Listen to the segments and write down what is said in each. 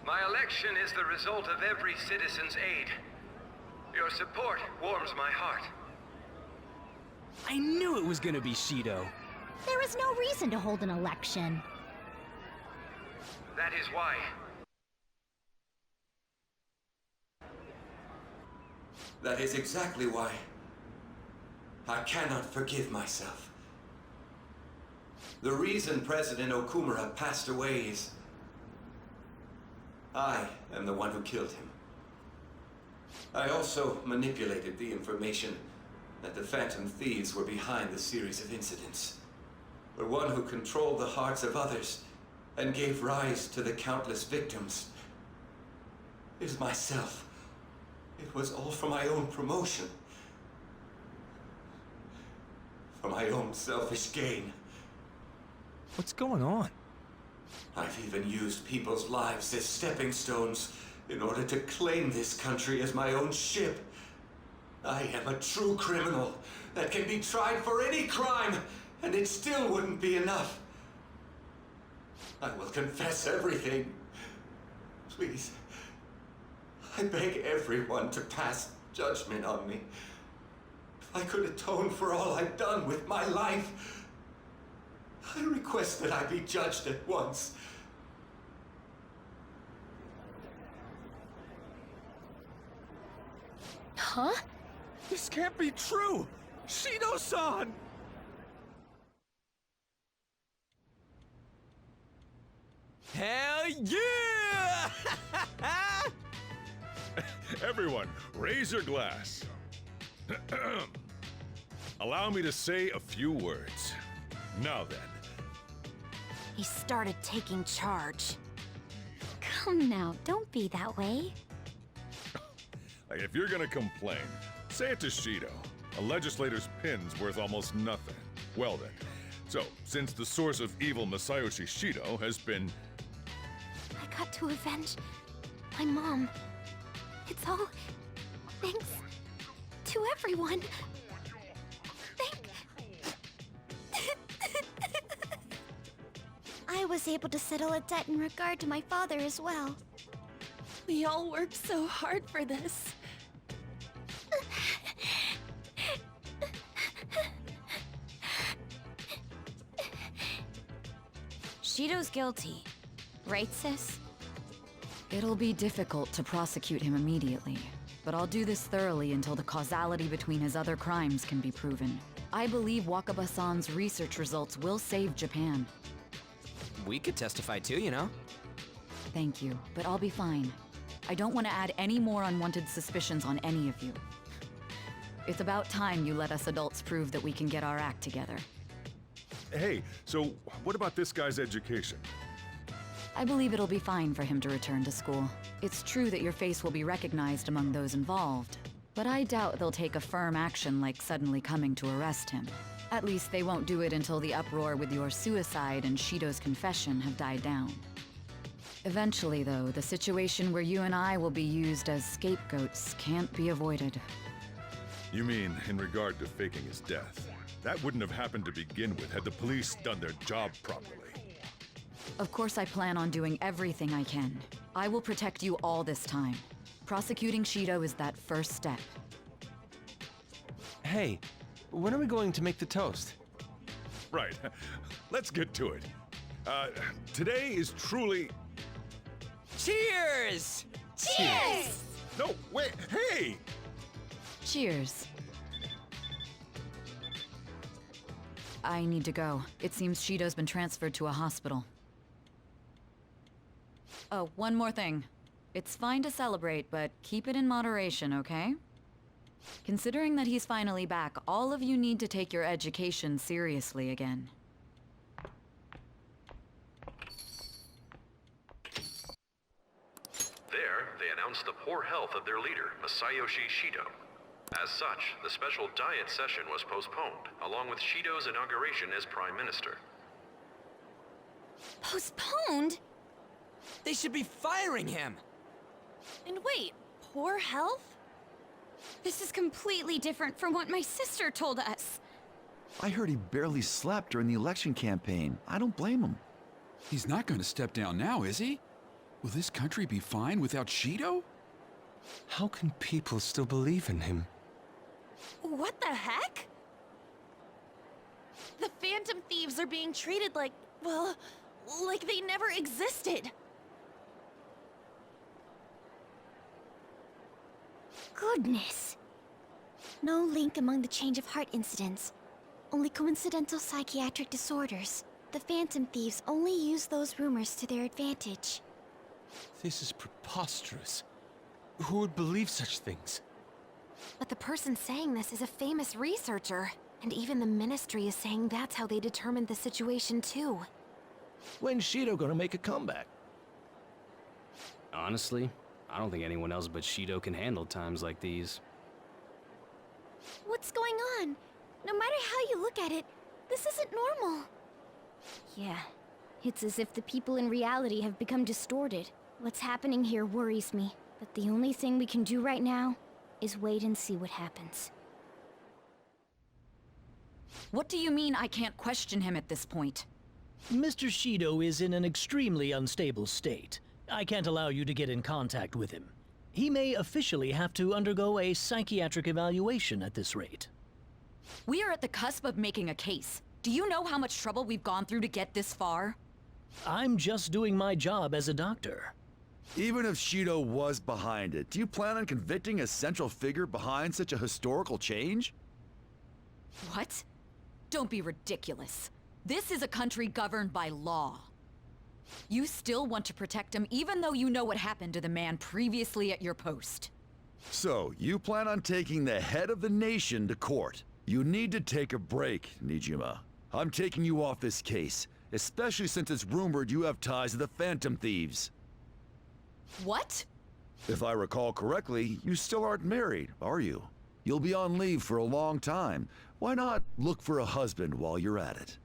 My election is the result of every citizen's aid. Your support warms my heart. I knew it was gonna be Shido. There is no reason to hold an election. That is why. That is exactly why. I cannot forgive myself. The reason President Okumura passed away is... I am the one who killed him. I also manipulated the information that the Phantom Thieves were behind the series of incidents. The one who controlled the hearts of others and gave rise to the countless victims is myself. It was all for my own promotion. For my own selfish gain. What's going on? I've even used people's lives as stepping stones in order to claim this country as my own ship. I am a true criminal that can be tried for any crime, and it still wouldn't be enough. I will confess everything. Please. I beg everyone to pass judgment on me. If I could atone for all I've done with my life, I request that I be judged at once. Huh? This can't be true! Shido-san! Hell yeah! Everyone, raise your glass. Allow me to say a few words. Now then. He started taking charge. Come now, don't be that way. Like, if you're gonna complain, say it to Shido. A legislator's pin's worth almost nothing. Well then, so, since the source of evil Masayoshi Shido has been... I got to avenge my mom. It's all thanks to everyone. I was able to settle a debt in regard to my father as well. We all worked so hard for this. Shido's guilty, right, sis? It'll be difficult to prosecute him immediately, but I'll do this thoroughly until the causality between his other crimes can be proven. I believe Wakaba-san's research results will save Japan. We could testify too, you know? Thank you, but I'll be fine. I don't want to add any more unwanted suspicions on any of you. It's about time you let us adults prove that we can get our act together. Hey, so what about this guy's education? I believe it'll be fine for him to return to school. It's true that your face will be recognized among those involved, but I doubt they'll take a firm action like suddenly coming to arrest him. At least they won't do it until the uproar with your suicide and Shido's confession have died down. Eventually, though, the situation where you and I will be used as scapegoats can't be avoided. You mean in regard to faking his death? That wouldn't have happened to begin with had the police done their job properly. Of course I plan on doing everything I can. I will protect you all this time. Prosecuting Shido is that first step. Hey, when are we going to make the toast? Right. Let's get to it. Today is truly... Cheers! Cheers! No, wait, hey! Cheers. I need to go. It seems Shido's been transferred to a hospital. Oh, one more thing. It's fine to celebrate, but keep it in moderation, okay? Considering that he's finally back, all of you need to take your education seriously again. There, they announced the poor health of their leader, Masayoshi Shido. As such, the special diet session was postponed, along with Shido's inauguration as Prime Minister. Postponed? They should be firing him! And wait, poor health? This is completely different from what my sister told us. I heard he barely slept during the election campaign. I don't blame him. He's not going to step down now, is he? Will this country be fine without Shido? How can people still believe in him? What the heck? The Phantom Thieves are being treated like, well, like they never existed. Goodness. No link among the change of heart incidents. Only coincidental psychiatric disorders. The Phantom Thieves only use those rumors to their advantage. This is preposterous. Who would believe such things? But the person saying this is a famous researcher. And even the Ministry is saying that's how they determined the situation too. When's Shido gonna make a comeback? Honestly, I don't think anyone else but Shido can handle times like these. What's going on? No matter how you look at it, this isn't normal. Yeah, it's as if the people in reality have become distorted. What's happening here worries me, but the only thing we can do right now is wait and see what happens. What do you mean I can't question him at this point? Mr. Shido is in an extremely unstable state. I can't allow you to get in contact with him. He may officially have to undergo a psychiatric evaluation at this rate. We are at the cusp of making a case. Do you know how much trouble we've gone through to get this far? I'm just doing my job as a doctor. Even if Shido was behind it, do you plan on convicting a central figure behind such a historical change? What? Don't be ridiculous. This is a country governed by law. You still want to protect him even though you know what happened to the man previously at your post. So, you plan on taking the head of the nation to court. You need to take a break, Nijima. I'm taking you off this case, especially since it's rumored you have ties to the Phantom Thieves. What? If I recall correctly, you still aren't married, are you? You'll be on leave for a long time. Why not look for a husband while you're at it?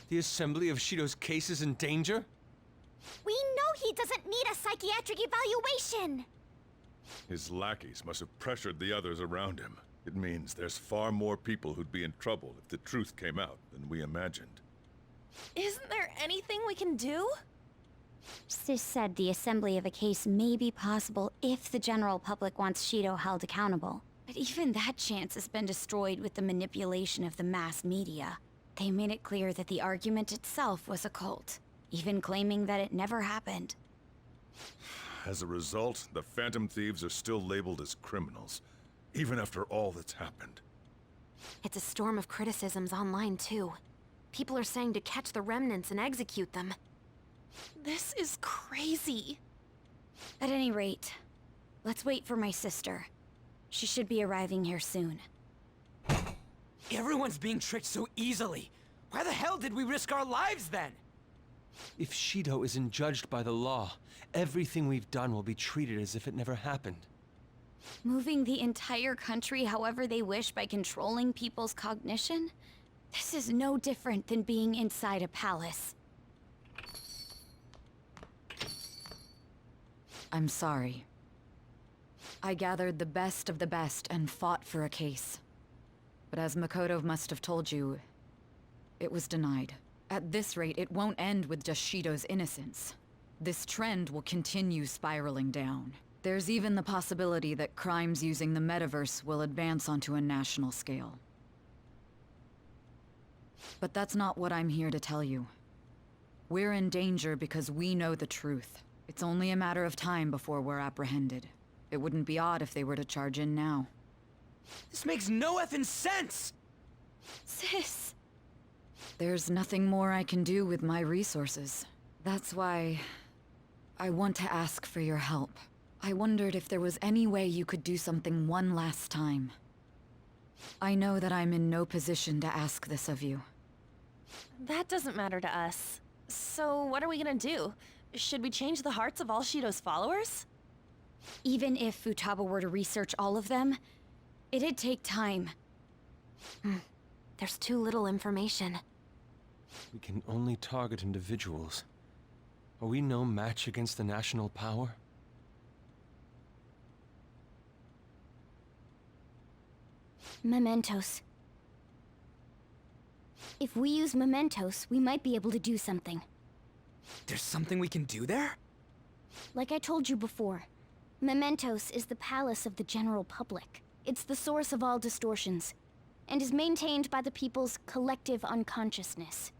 The assembly of Shido's case is in danger? We know he doesn't need a psychiatric evaluation! His lackeys must have pressured the others around him. It means there's far more people who'd be in trouble if the truth came out than we imagined. Isn't there anything we can do? Sis said the assembly of a case may be possible if the general public wants Shido held accountable. But even that chance has been destroyed with the manipulation of the mass media. They made it clear that the argument itself was a cult, even claiming that it never happened. As a result, the Phantom Thieves are still labeled as criminals, even after all that's happened. It's a storm of criticisms online, too. People are saying to catch the remnants and execute them. This is crazy. At any rate, let's wait for my sister. She should be arriving here soon. Everyone's being tricked so easily. Why the hell did we risk our lives then? If Shido isn't judged by the law, everything we've done will be treated as if it never happened. Moving the entire country however they wish by controlling people's cognition? This is no different than being inside a palace. I'm sorry. I gathered the best of the best and fought for a case. But as Makoto must have told you, it was denied. At this rate, it won't end with just Shido's innocence. This trend will continue spiraling down. There's even the possibility that crimes using the metaverse will advance onto a national scale. But that's not what I'm here to tell you. We're in danger because we know the truth. It's only a matter of time before we're apprehended. It wouldn't be odd if they were to charge in now. This makes no effing sense! Sis! There's nothing more I can do with my resources. That's why I want to ask for your help. I wondered if there was any way you could do something one last time. I know that I'm in no position to ask this of you. That doesn't matter to us. So what are we gonna do? Should we change the hearts of all Shido's followers? Even if Futaba were to research all of them, it'd take time. There's too little information. We can only target individuals. Are we no match against the national power? Mementos. If we use mementos, we might be able to do something. There's something we can do there? Like I told you before, mementos is the palace of the general public. It's the source of all distortions, and is maintained by the people's collective unconsciousness.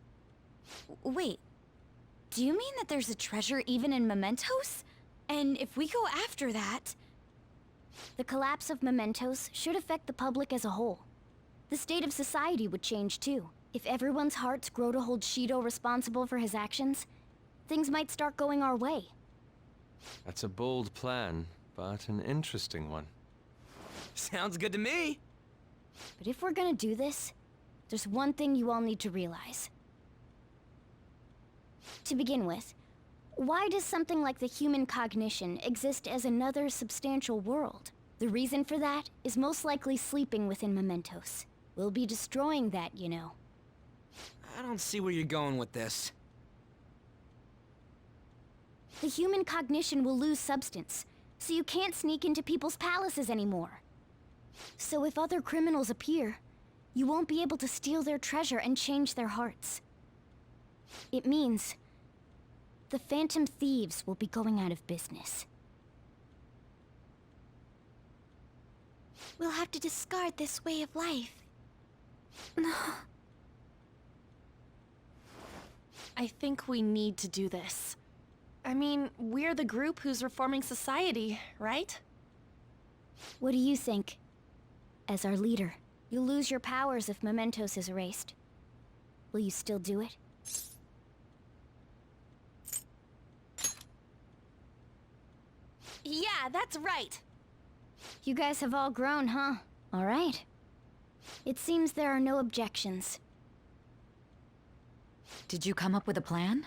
Wait, do you mean that there's a treasure even in mementos? And if we go after that... The collapse of mementos should affect the public as a whole. The state of society would change too. If everyone's hearts grow to hold Shido responsible for his actions, things might start going our way. That's a bold plan, but an interesting one. Sounds good to me. But if we're gonna do this, there's one thing you all need to realize. To begin with, why does something like the human cognition exist as another substantial world? The reason for that is most likely sleeping within mementos. We'll be destroying that, you know. I don't see where you're going with this. The human cognition will lose substance, so you can't sneak into people's palaces anymore. So if other criminals appear, you won't be able to steal their treasure and change their hearts. It means the Phantom Thieves will be going out of business. We'll have to discard this way of life. I think we need to do this. I mean, we're the group who's reforming society, right? What do you think? As our leader, you'll lose your powers if mementos is erased. Will you still do it? Yeah, that's right! You guys have all grown, huh? All right. It seems there are no objections. Did you come up with a plan?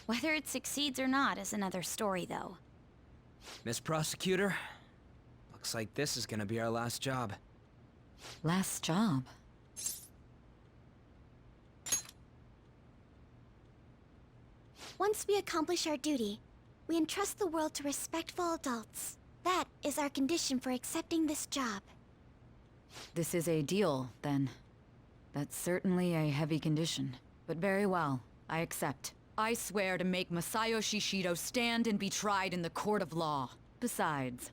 Whether it succeeds or not is another story, though. Miss Prosecutor, looks like this is gonna be our last job. Last job? Once we accomplish our duty, we entrust the world to respectful adults. That is our condition for accepting this job. This is a deal, then. That's certainly a heavy condition. But very well, I accept. I swear to make Masayoshi Shido stand and be tried in the court of law. Besides,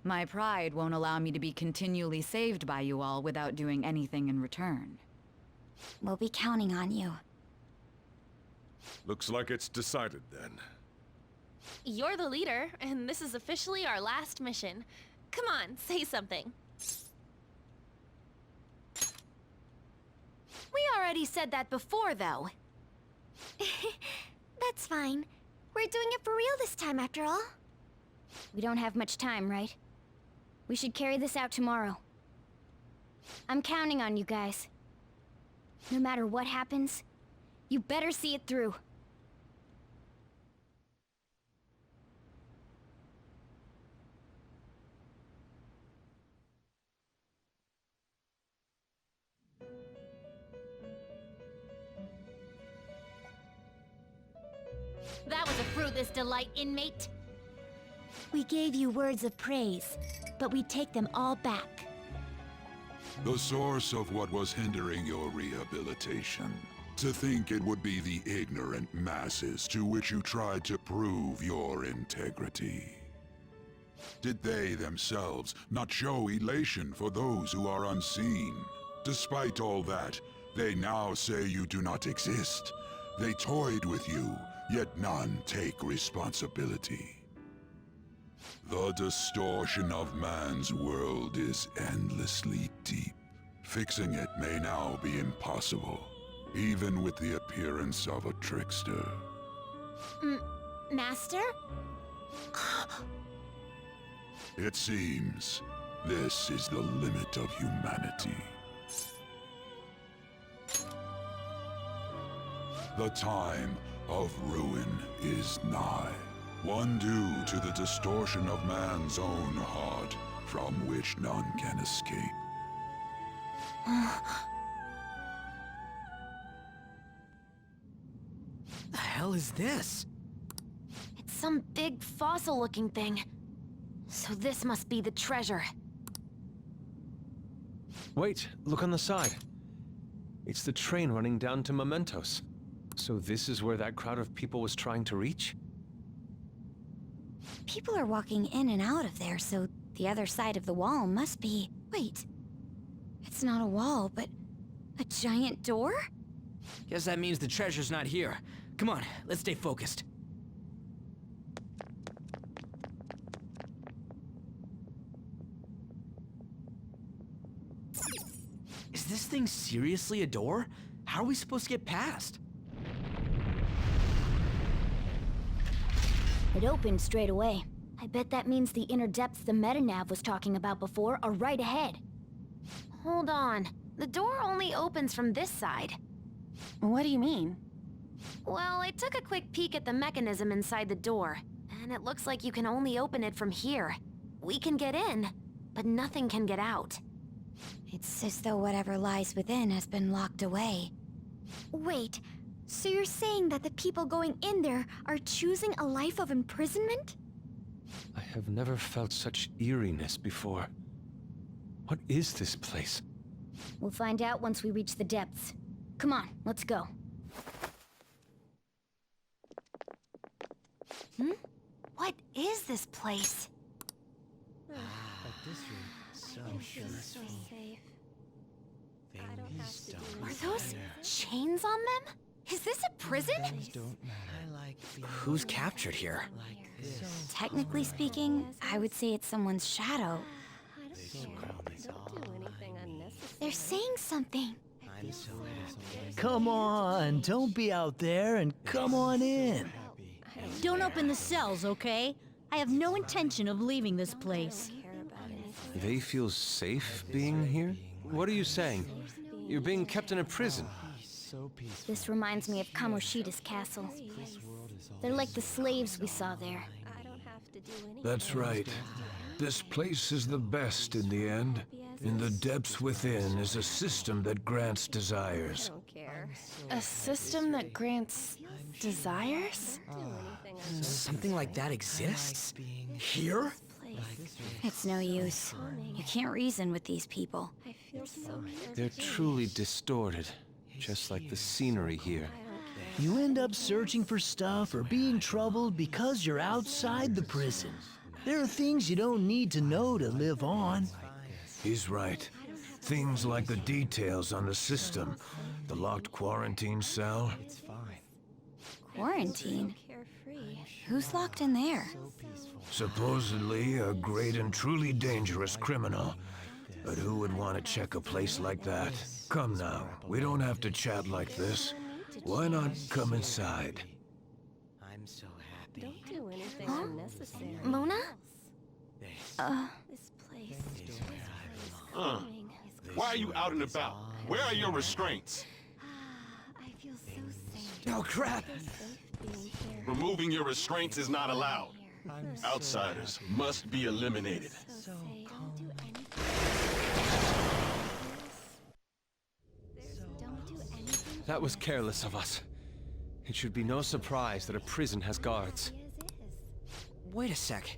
my pride won't allow me to be continually saved by you all without doing anything in return. We'll be counting on you. Looks like it's decided then. You're the leader, and this is officially our last mission. Come on, say something. We already said that before, though. That's fine. We're doing it for real this time, after all. We don't have much time, right? We should carry this out tomorrow. I'm counting on you guys. No matter what happens, you better see it through. That was a fruitless delight, inmate. We gave you words of praise, but we take them all back. The source of what was hindering your rehabilitation. To think it would be the ignorant masses to which you tried to prove your integrity. Did they themselves not show elation for those who are unseen? Despite all that, they now say you do not exist. They toyed with you, yet none take responsibility. The distortion of man's world is endlessly deep. Fixing it may now be impossible, even with the appearance of a trickster. Master? It seems this is the limit of humanity. The time of ruin is nigh, one due to the distortion of man's own heart, from which none can escape. The hell is this? It's some big fossil-looking thing. So this must be the treasure. Wait, look on the side. It's the train running down to Mementos. So this is where that crowd of people was trying to reach? People are walking in and out of there, so the other side of the wall must be... Wait. It's not a wall, but a giant door? Guess that means the treasure's not here. Come on, let's stay focused. Is this thing seriously a door? How are we supposed to get past? It opened straight away. I bet that means the inner depths the metanav was talking about before are right ahead. Hold on. The door only opens from this side. What do you mean? Well, I took a quick peek at the mechanism inside the door, and it looks like you can only open it from here. We can get in, but nothing can get out. It's as though whatever lies within has been locked away. Wait, so you're saying that the people going in there are choosing a life of imprisonment? I have never felt such eeriness before. What is this place? We'll find out once we reach the depths. Come on, let's go. What is this place? Are those chains on them? Is this a prison? Who's captured here? Technically speaking, I would say it's someone's shadow. They're saying something. Come on, don't be out there and come on in. Don't open the cells, okay? I have no intention of leaving this place. They feel safe being here? What are you saying? You're being kept in a prison. This reminds me of Kamoshida's castle. They're like the slaves we saw there. That's right. This place is the best in the end. In the depths within is a system that grants desires. A system that grants desires? Something like that exists? Here? It's no use. You can't reason with these people. They're truly distorted, just like the scenery here. You end up searching for stuff or being troubled because you're outside the prison. There are things you don't need to know to live on. He's right. Things like the details on the system. The locked quarantine cell. Quarantine? Who's locked in there? Supposedly a great and truly dangerous criminal. But who would want to check a place like that? Come now, we don't have to chat like this. Why not come inside? I'm so happy. Don't do anything unnecessary. Mona? This place. Why are you out and about? Where are your restraints? I feel so safe. Oh, crap! Removing your restraints is not allowed. Outsiders must be eliminated. That was careless of us. It should be no surprise that a prison has guards. Wait a sec.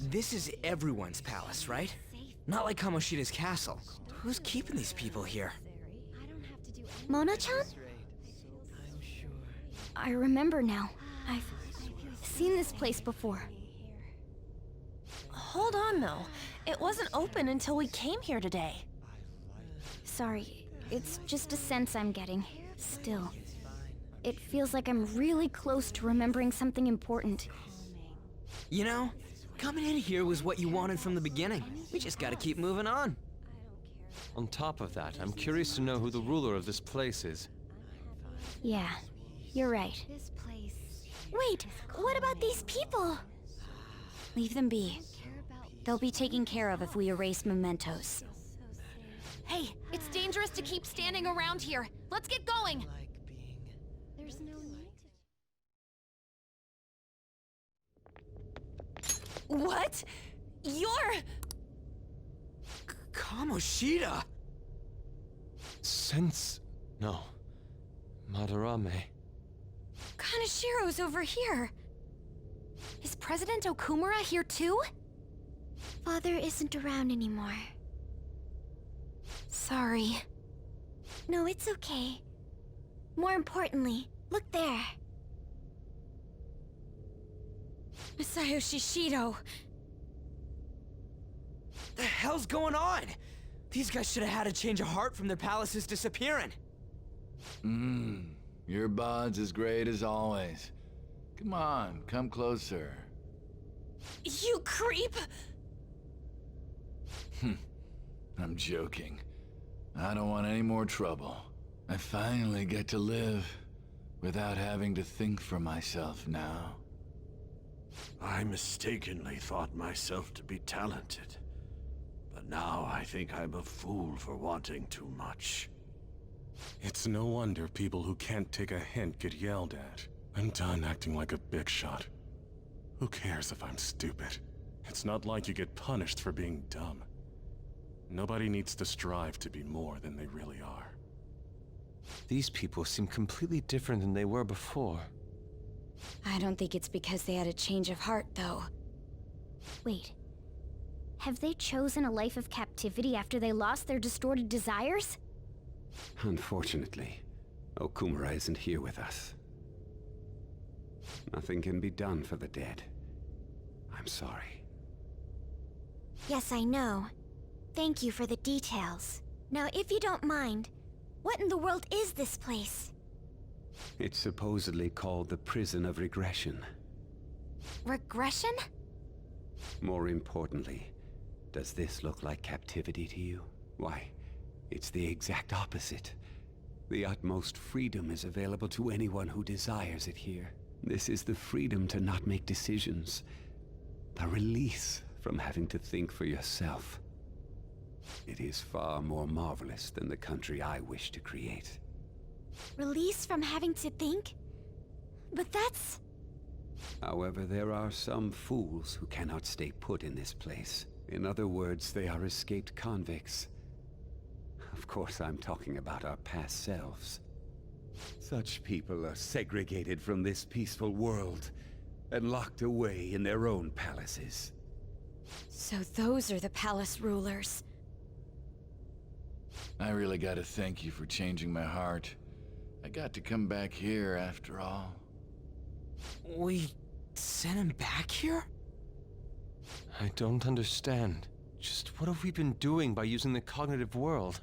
This is everyone's palace, right? Not like Kamoshida's castle. Who's keeping these people here? Mona-chan? I remember now. I've seen this place before. Hold on, though. It wasn't open until we came here today. Sorry, it's just a sense I'm getting. Still, it feels like I'm really close to remembering something important. You know, coming in here was what you wanted from the beginning. We just gotta keep moving on. On top of that, I'm curious to know who the ruler of this place is. Yeah, you're right. Wait, what about these people? Leave them be. They'll be taken care of if we erase mementos. Hey, it's dangerous to keep standing around here. Let's get going. There's no need to... What? You're... Kamoshida! No. Madarame. Kanashiro's over here. Is President Okumura here too? Father isn't around anymore. Sorry. No, it's okay. More importantly, look there. Masayoshi Shido. The hell's going on? These guys should have had a change of heart from their palaces disappearing. Your bod's as great as always. Come on, come closer. You creep! I'm joking. I don't want any more trouble. I finally get to live without having to think for myself now. I mistakenly thought myself to be talented. But now I think I'm a fool for wanting too much. It's no wonder people who can't take a hint get yelled at. I'm done acting like a big shot. Who cares if I'm stupid? It's not like you get punished for being dumb. Nobody needs to strive to be more than they really are. These people seem completely different than they were before. I don't think it's because they had a change of heart, though. Wait. Have they chosen a life of captivity after they lost their distorted desires? Unfortunately, Okumura isn't here with us. Nothing can be done for the dead. I'm sorry. Yes, I know. Thank you for the details. Now, if you don't mind, what in the world is this place? It's supposedly called the Prison of Regression. Regression? More importantly, does this look like captivity to you? Why, it's the exact opposite. The utmost freedom is available to anyone who desires it here. This is the freedom to not make decisions. The release from having to think for yourself. It is far more marvelous than the country I wish to create. Release from having to think? But that's... However, there are some fools who cannot stay put in this place. In other words, they are escaped convicts. Of course, I'm talking about our past selves. Such people are segregated from this peaceful world and locked away in their own palaces. So those are the palace rulers. I really gotta thank you for changing my heart. I got to come back here after all. We sent him back here? I don't understand. Just what have we been doing by using the cognitive world?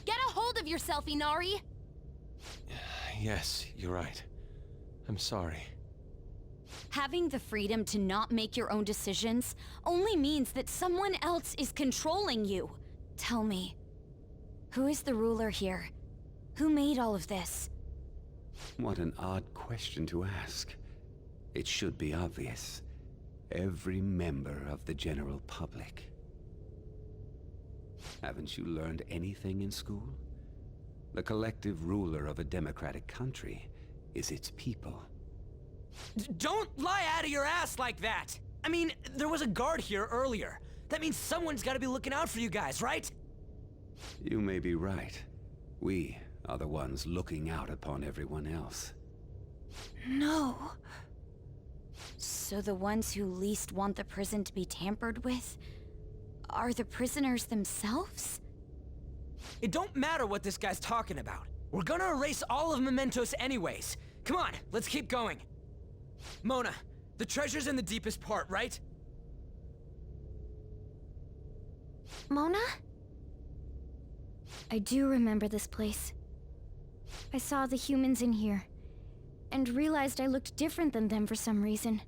Get a hold of yourself, Inari! Yes, you're right. I'm sorry. Having the freedom to not make your own decisions only means that someone else is controlling you. Tell me, who is the ruler here? Who made all of this? What an odd question to ask. It should be obvious. Every member of the general public. Haven't you learned anything in school? The collective ruler of a democratic country is its people. Don't lie out of your ass like that! I mean, there was a guard here earlier. That means someone's gotta be looking out for you guys, right? You may be right. We are the ones looking out upon everyone else. No. So the ones who least want the prison to be tampered with are the prisoners themselves? It don't matter what this guy's talking about. We're gonna erase all of Mementos anyways. Come on, let's keep going. Mona, the treasure's in the deepest part, right? Mona? I do remember this place. I saw the humans in here, and realized I looked different than them for some reason.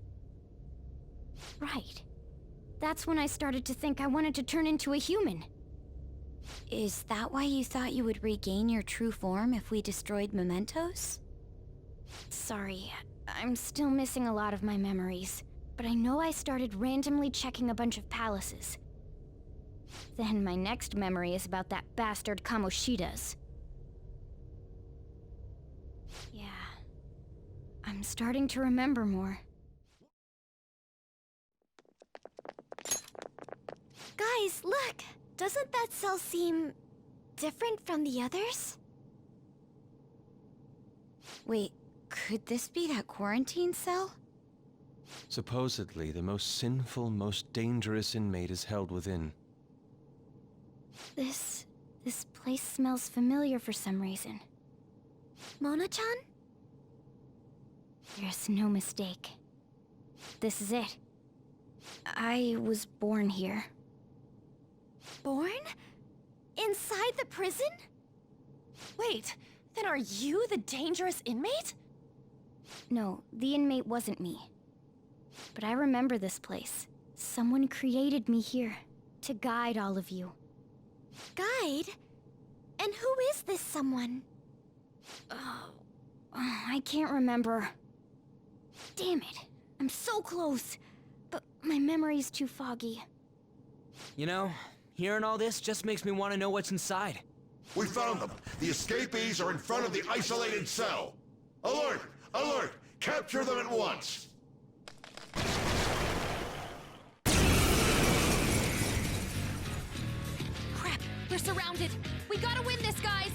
Right. That's when I started to think I wanted to turn into a human. Is that why you thought you would regain your true form if we destroyed Mementos? Sorry, I'm still missing a lot of my memories, but I know I started randomly checking a bunch of palaces. Then my next memory is about that bastard Kamoshida's. Yeah, I'm starting to remember more. Guys, look! Doesn't that cell seem different from the others? Wait, could this be that quarantine cell? Supposedly, the most sinful, most dangerous inmate is held within. This place smells familiar for some reason. Mona-chan? There's no mistake. This is it. I was born here. Born? Inside the prison? Wait, then are you the dangerous inmate? No, the inmate wasn't me. But I remember this place. Someone created me here to guide all of you. Guide? And who is this someone? I can't remember. Damn it. I'm so close. But my memory's too foggy. You know, hearing all this just makes me want to know what's inside. We found them. The escapees are in front of the isolated cell. Alert! Alert! Capture them at once! Crap, we're surrounded. We gotta win this, guys.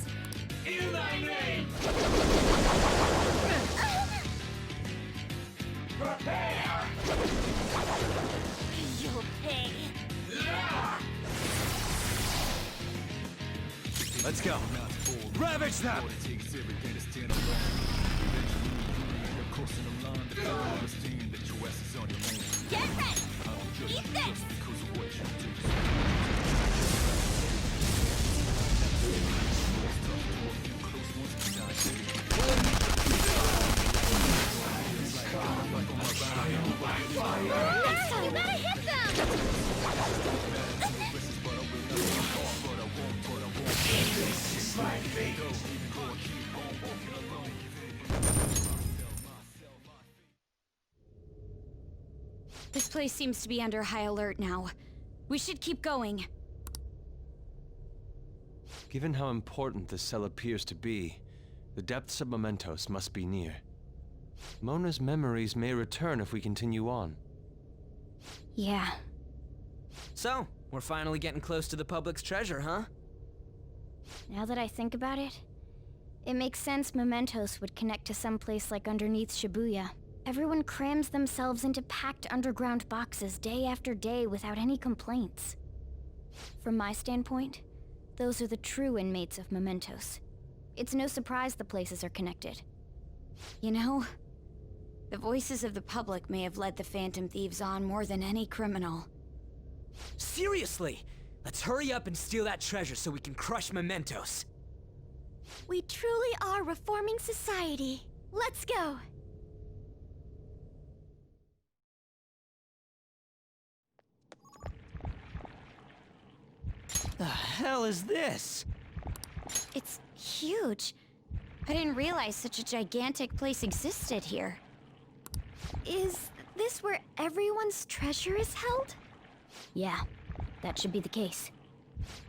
In thy name! Prepare! You'll pay. Let's go. Ravage them! Get ready! Eat this! Next time, you gotta hit them! This is my fate. This place seems to be under high alert now. We should keep going. Given how important this cell appears to be, the depths of Mementos must be near. Mona's memories may return if we continue on. Yeah. So, we're finally getting close to the public's treasure, huh? Now that I think about it, it makes sense Mementos would connect to some place like underneath Shibuya. Everyone crams themselves into packed underground boxes day after day without any complaints. From my standpoint, those are the true inmates of Mementos. It's no surprise the places are connected. You know, the voices of the public may have led the Phantom Thieves on more than any criminal. Seriously! Let's hurry up and steal that treasure so we can crush Mementos. We truly are reforming society. Let's go! The hell is this? It's huge. I didn't realize such a gigantic place existed here. Is this where everyone's treasure is held? Yeah, that should be the case.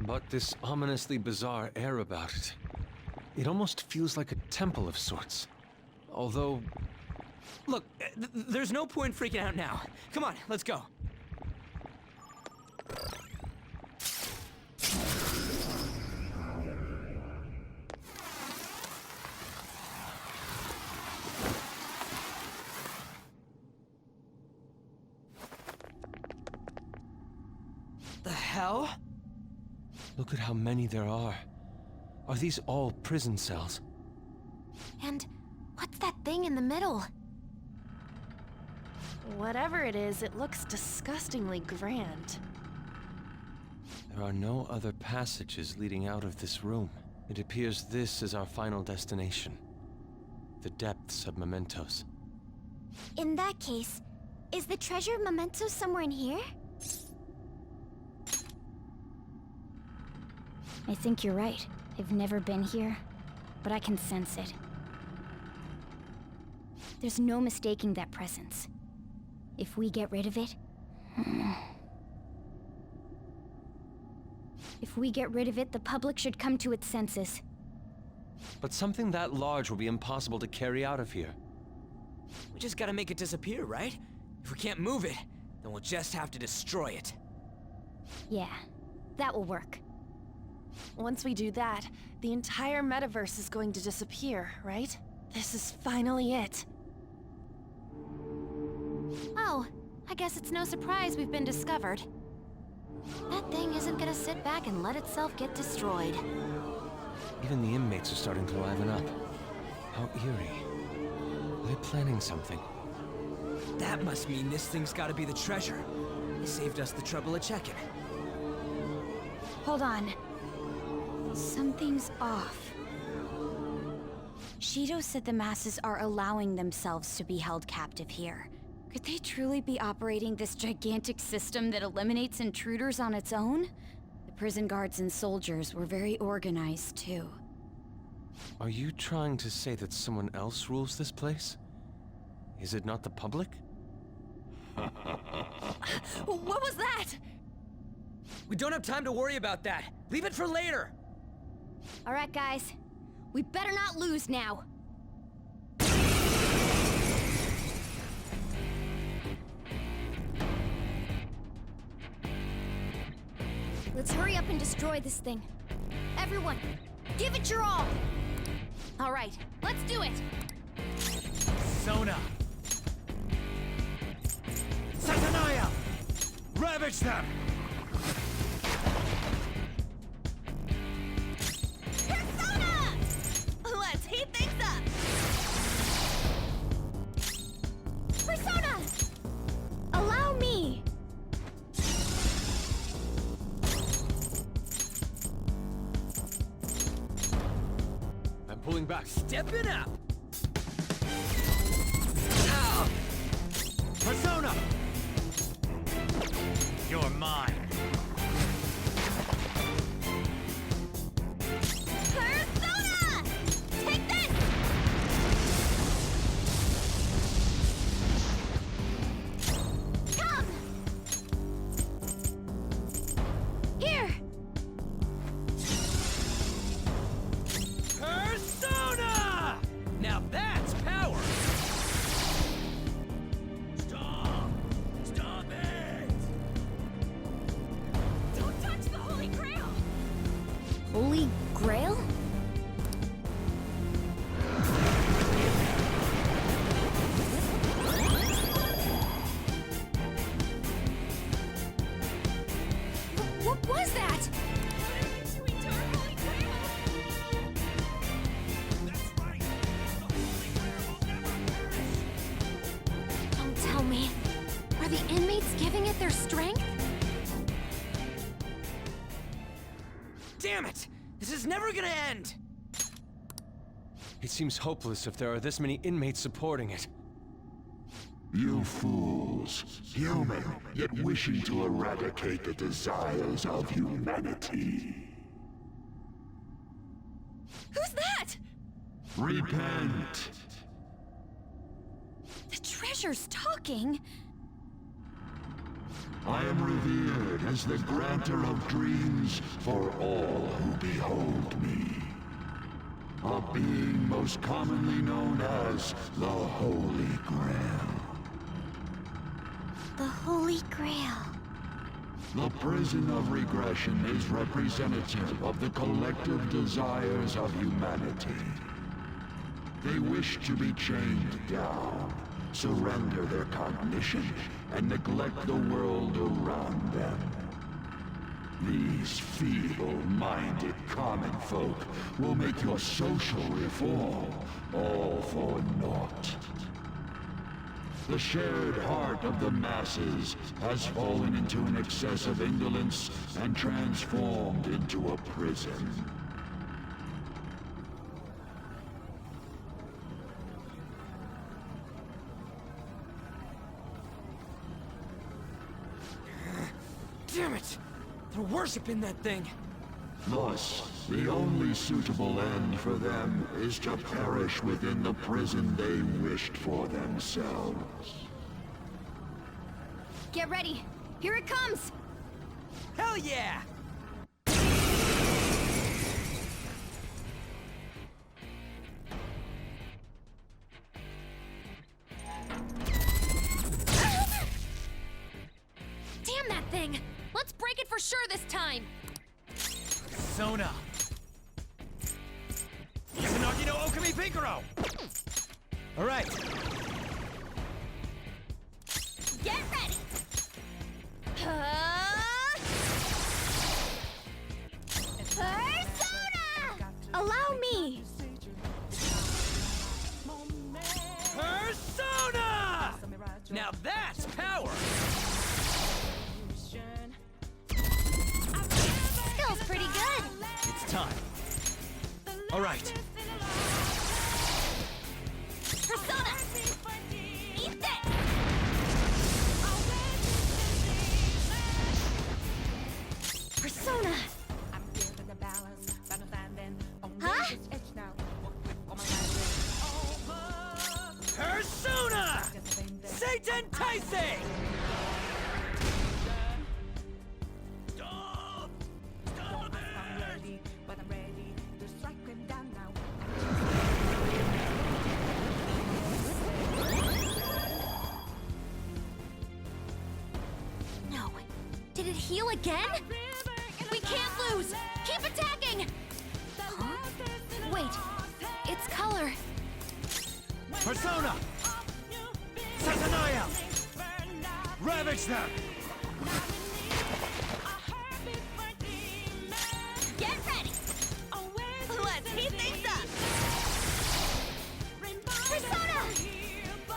But this ominously bizarre air about it. It almost feels like a temple of sorts. Although... Look, there's no point freaking out now. Come on, let's go. The hell? Look at how many there are. Are these all prison cells? And what's that thing in the middle? Whatever it is, it looks disgustingly grand. There are no other passages leading out of this room. It appears this is our final destination. The depths of Mementos. In that case, is the treasure of Mementos somewhere in here? I think you're right. I've never been here, but I can sense it. There's no mistaking that presence. If we get rid of it... If we get rid of it, the public should come to its senses. But something that large will be impossible to carry out of here. We just gotta make it disappear, right? If we can't move it, then we'll just have to destroy it. Yeah, that will work. Once we do that, the entire metaverse is going to disappear, right? This is finally it. Oh, I guess it's no surprise we've been discovered. That thing isn't gonna sit back and let itself get destroyed. Even the inmates are starting to liven up. How eerie. They're planning something. That must mean this thing's gotta be the treasure. It saved us the trouble of checking. Hold on. Something's off. Shido said the masses are allowing themselves to be held captive here. Could they truly be operating this gigantic system that eliminates intruders on its own? The prison guards and soldiers were very organized, too. Are you trying to say that someone else rules this place? Is it not the public? What was that? We don't have time to worry about that. Leave it for later. All right, guys. We better not lose now. Let's hurry up and destroy this thing. Everyone, give it your all! All right, let's do it! Sona! Satanaya! Ravage them! Persona! Let's heat things up! Persona! Allow me! I'm pulling back. Step it up! Persona! You're mine. Persona! Take this! Come! Here! Persona! Now that's power! Stop! Stop it! Don't touch the Holy Grail! Holy Grail? What was that? Don't tell me. Are the inmates giving it their strength? Damn it! This is never gonna end! It seems hopeless if there are this many inmates supporting it. You fools. Human, yet wishing to eradicate the desires of humanity. Who's that? Repent. The treasure's talking. I am revered as the granter of dreams for all who behold me. A being most commonly known as the Holy Grail. The Holy Grail. The prison of regression is representative of the collective desires of humanity. They wish to be chained down, surrender their cognition, and neglect the world around them. These feeble-minded common folk will make your social reform all for naught. The shared heart of the masses has fallen into an excess of indolence and transformed into a prison. Damn it! They're worshipping that thing! Thus, the only suitable end for them is to perish within the prison they wished for themselves. Get ready. Here it comes. Hell yeah! Damn that thing! Let's break it for sure this time! Sona! Yasunagi no Okami Meguro! All right. right. Persona! Eat this! Persona! Huh? Persona! Satan Taisei! No. Did it heal again? We can't lose! Keep attacking! Huh? Wait. It's color. Persona! Satanaya! Ravage them! Get ready! Let's heat things up! Persona!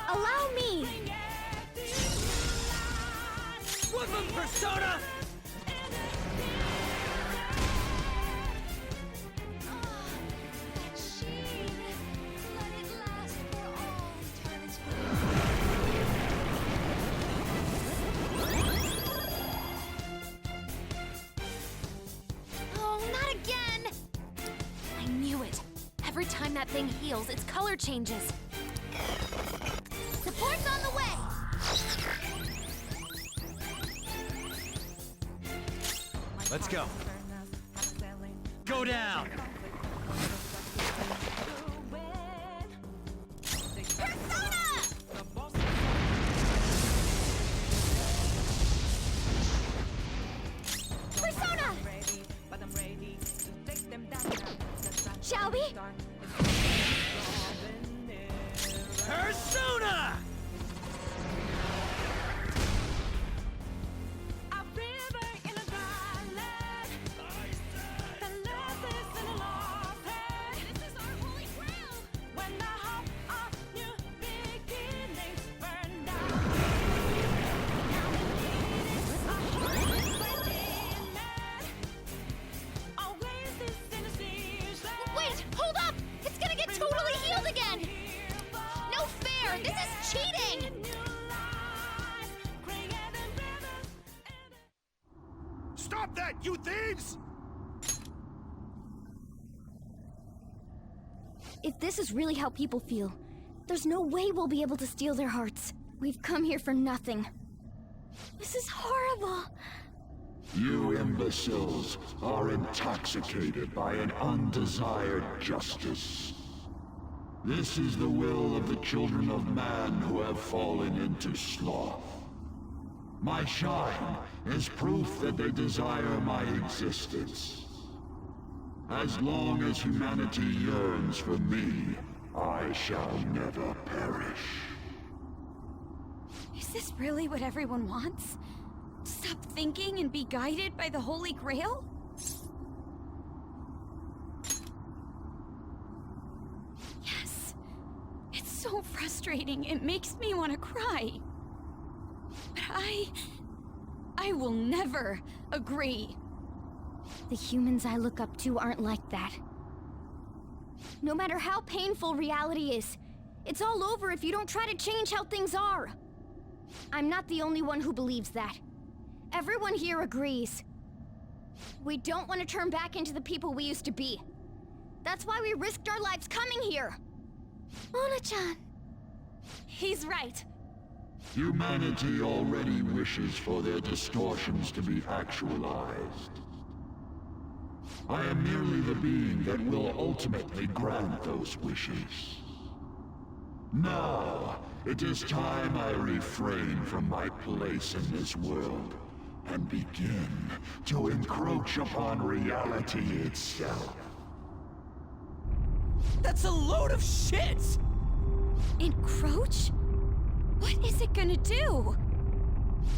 Allow me! Whoop 'em, Persona! Oh, not again! I knew it. Every time that thing heals, its color changes. Support's on the way! Let's go. Go down! Persona! Shall we? Persona! Wait, hold up! It's gonna get totally healed again! No fair! This is cheating! Stop that, you thieves! If this is really how people feel, there's no way we'll be able to steal their hearts. We've come here for nothing. This is horrible. You imbeciles are intoxicated by an undesired justice. This is the will of the children of man who have fallen into sloth. My shine is proof that they desire my existence. As long as humanity yearns for me, I shall never perish. Is this really what everyone wants? Stop thinking and be guided by the Holy Grail? Yes. It's so frustrating. It makes me want to cry. But I will never agree. The humans I look up to aren't like that. No matter how painful reality is, it's all over if you don't try to change how things are. I'm not the only one who believes that. Everyone here agrees. We don't want to turn back into the people we used to be. That's why we risked our lives coming here. Mona-chan. He's right. Humanity already wishes for their distortions to be actualized. I am merely the being that will ultimately grant those wishes. Now, it is time I refrain from my place in this world and begin to encroach upon reality itself. That's a load of shit! Encroach? What is it gonna do?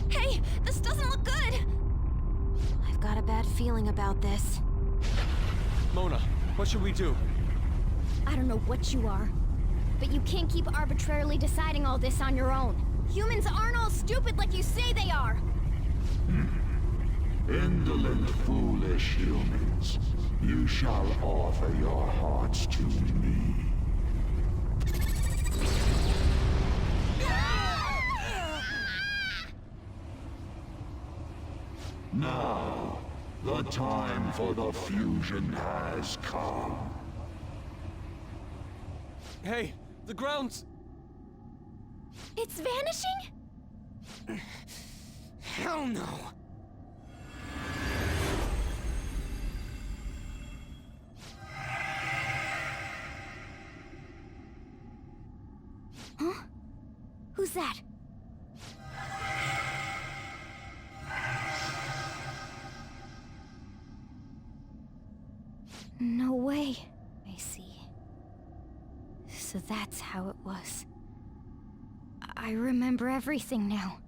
Hey, this doesn't look good! I've got a bad feeling about this. Mona, what should we do? I don't know what you are, but you can't keep arbitrarily deciding all this on your own. Humans aren't all stupid like you say they are! Indolent, foolish humans. You shall offer your hearts to me. Now, the time for the fusion has come. Hey, the ground's... It's vanishing? Hell no! Huh? Who's that? No way. I see. So that's how it was. I remember everything now.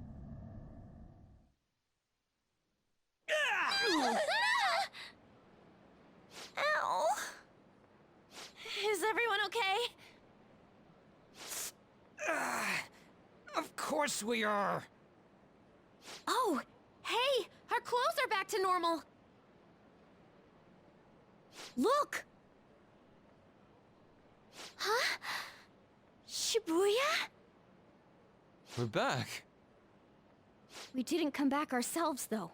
Ow! Is everyone okay? Of course we are! Oh, hey! Our clothes are back to normal! Look! Huh? Shibuya? We're back. We didn't come back ourselves, though.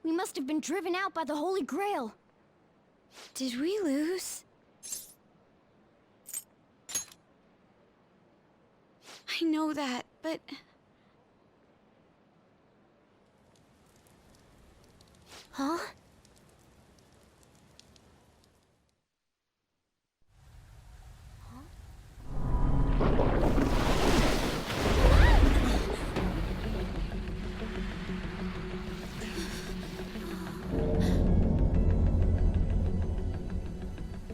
We must have been driven out by the Holy Grail. Did we lose? I know that, but... Huh?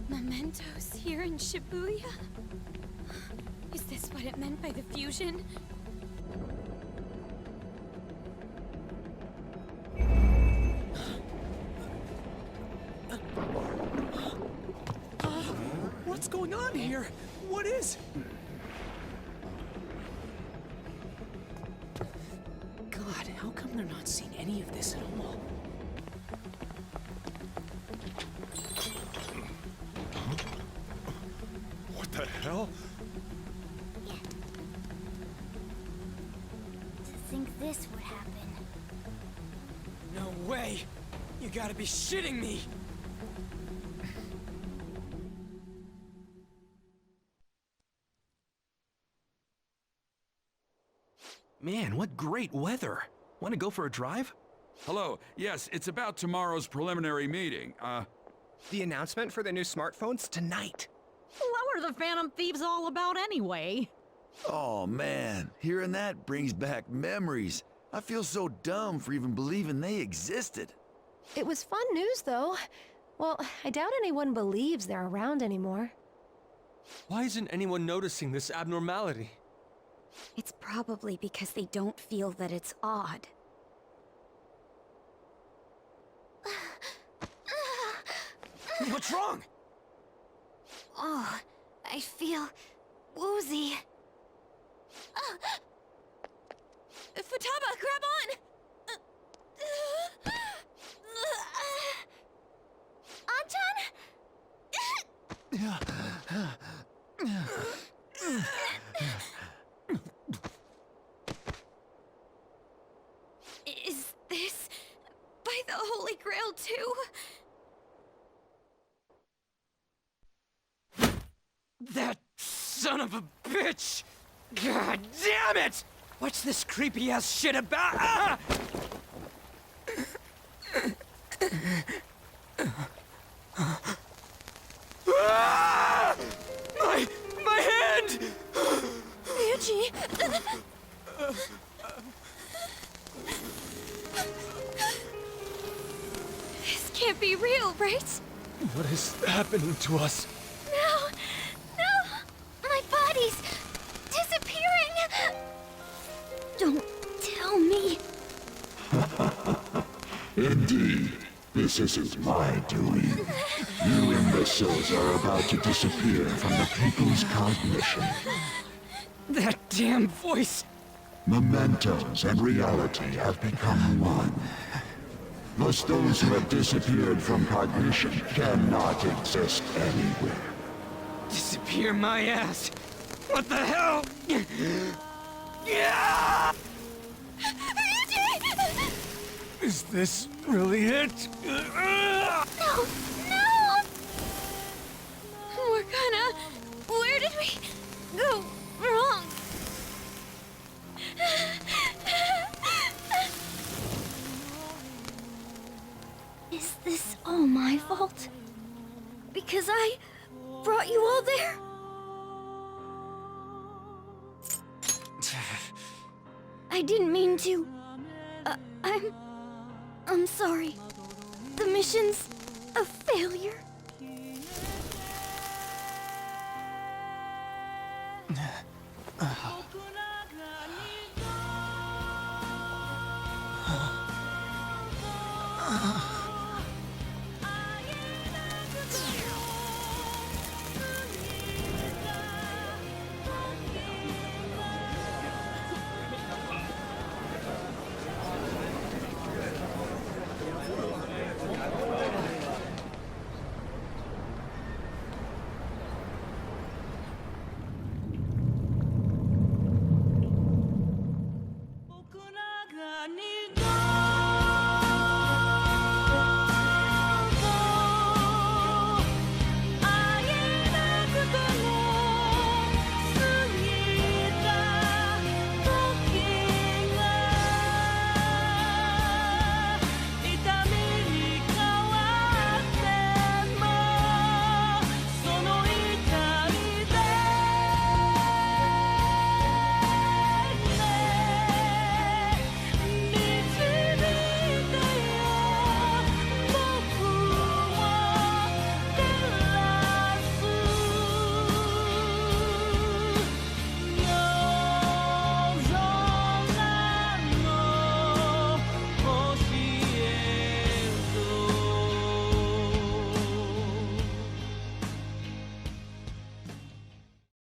Mementos here in Shibuya? Is this what it meant by the fusion? What's going on here? What is... God, how come they're not seeing any of this at all? What the hell? To think this would happen. No way! You gotta be shitting me! Man, what great weather. Want to go for a drive? Hello. Yes, it's about tomorrow's preliminary meeting. The announcement for the new smartphones tonight. What were the Phantom Thieves all about anyway? Oh man, hearing that brings back memories. I feel so dumb for even believing they existed. It was fun news, though. Well, I doubt anyone believes they're around anymore. Why isn't anyone noticing this abnormality? It's probably because they don't feel that it's odd. What's wrong? Oh, I feel woozy. Futaba, grab on! Is this by the Holy Grail too? That son of a bitch! God damn it! What's this creepy ass shit about? Ah! Ah! My hand! Ryuji! This can't be real, right? What is happening to us? No! No! My body's disappearing! Don't tell me. Indeed, this isn't my doing. You imbeciles are about to disappear from the people's cognition. That damn voice! Mementos and reality have become one. Thus those who have disappeared from cognition cannot exist anywhere. Disappear my ass! What the hell? Yeah! Is this really it? No! No! Morgana, where did we go wrong? Is this all my fault? Because I brought you all there? I didn't mean to. I'm sorry. The mission's a failure.